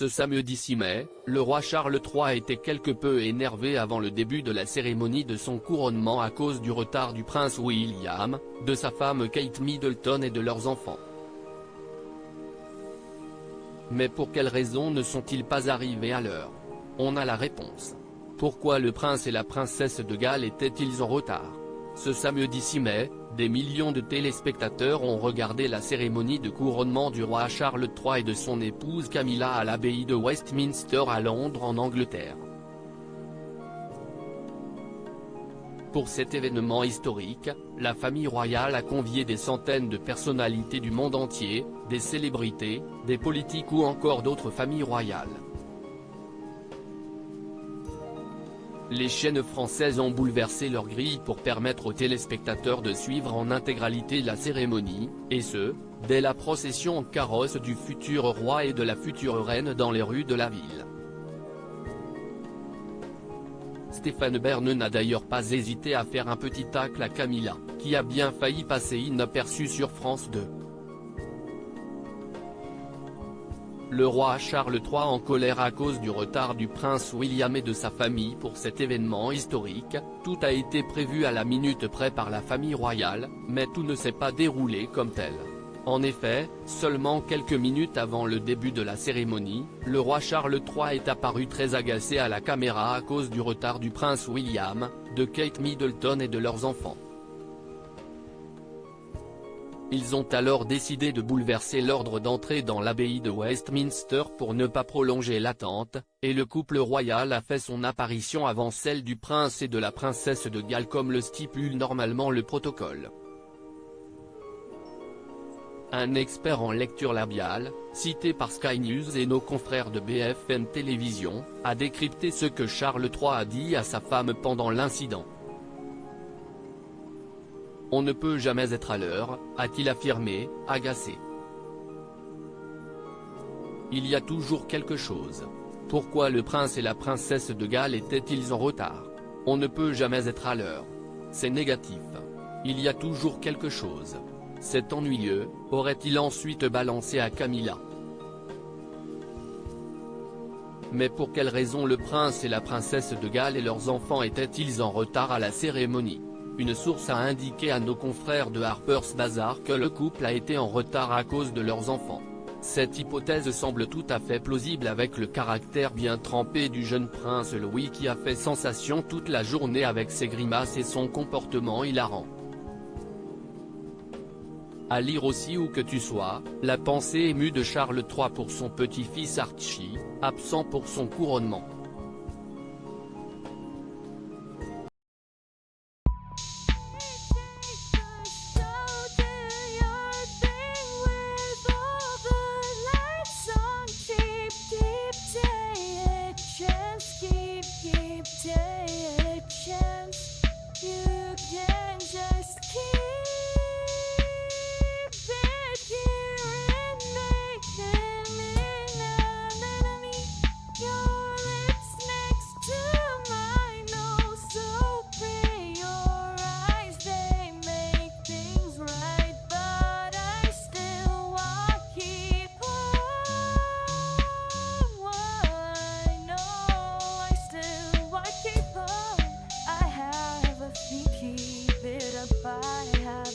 Ce samedi 6 mai, le roi Charles III était quelque peu énervé avant le début de la cérémonie de son couronnement à cause du retard du prince William, de sa femme Kate Middleton et de leurs enfants. Mais pour quelles raisons ne sont-ils pas arrivés à l'heure? On a la réponse. Pourquoi le prince et la princesse de Galles étaient-ils en retard? Ce samedi 6 mai, des millions de téléspectateurs ont regardé la cérémonie de couronnement du roi Charles III et de son épouse Camilla à l'abbaye de Westminster à Londres en Angleterre. Pour cet événement historique, la famille royale a convié des centaines de personnalités du monde entier, des célébrités, des politiques ou encore d'autres familles royales. Les chaînes françaises ont bouleversé leur grille pour permettre aux téléspectateurs de suivre en intégralité la cérémonie, et ce, dès la procession en carrosse du futur roi et de la future reine dans les rues de la ville. Stéphane Bern n'a d'ailleurs pas hésité à faire un petit tacle à Camilla, qui a bien failli passer inaperçue sur France 2. Le roi Charles III en colère à cause du retard du prince William et de sa famille pour cet événement historique. Tout a été prévu à la minute près par la famille royale, mais tout ne s'est pas déroulé comme tel. En effet, seulement quelques minutes avant le début de la cérémonie, le roi Charles III est apparu très agacé à la caméra à cause du retard du prince William, de Kate Middleton et de leurs enfants. Ils ont alors décidé de bouleverser l'ordre d'entrée dans l'abbaye de Westminster pour ne pas prolonger l'attente, et le couple royal a fait son apparition avant celle du prince et de la princesse de Galles comme le stipule normalement le protocole. Un expert en lecture labiale, cité par Sky News et nos confrères de BFM Télévision, a décrypté ce que Charles III a dit à sa femme pendant l'incident. « On ne peut jamais être à l'heure », a-t-il affirmé, agacé. Il y a toujours quelque chose. Pourquoi le prince et la princesse de Galles étaient-ils en retard? On ne peut jamais être à l'heure. C'est négatif. Il y a toujours quelque chose. C'est ennuyeux, aurait-il ensuite balancé à Camilla. Mais pour quelle raison le prince et la princesse de Galles et leurs enfants étaient-ils en retard à la cérémonie? Une source a indiqué à nos confrères de Harper's Bazaar que le couple a été en retard à cause de leurs enfants. Cette hypothèse semble tout à fait plausible avec le caractère bien trempé du jeune prince Louis qui a fait sensation toute la journée avec ses grimaces et son comportement hilarant. À lire aussi où que tu sois, la pensée émue de Charles III pour son petit-fils Archie, absent pour son couronnement. Keep it up, I have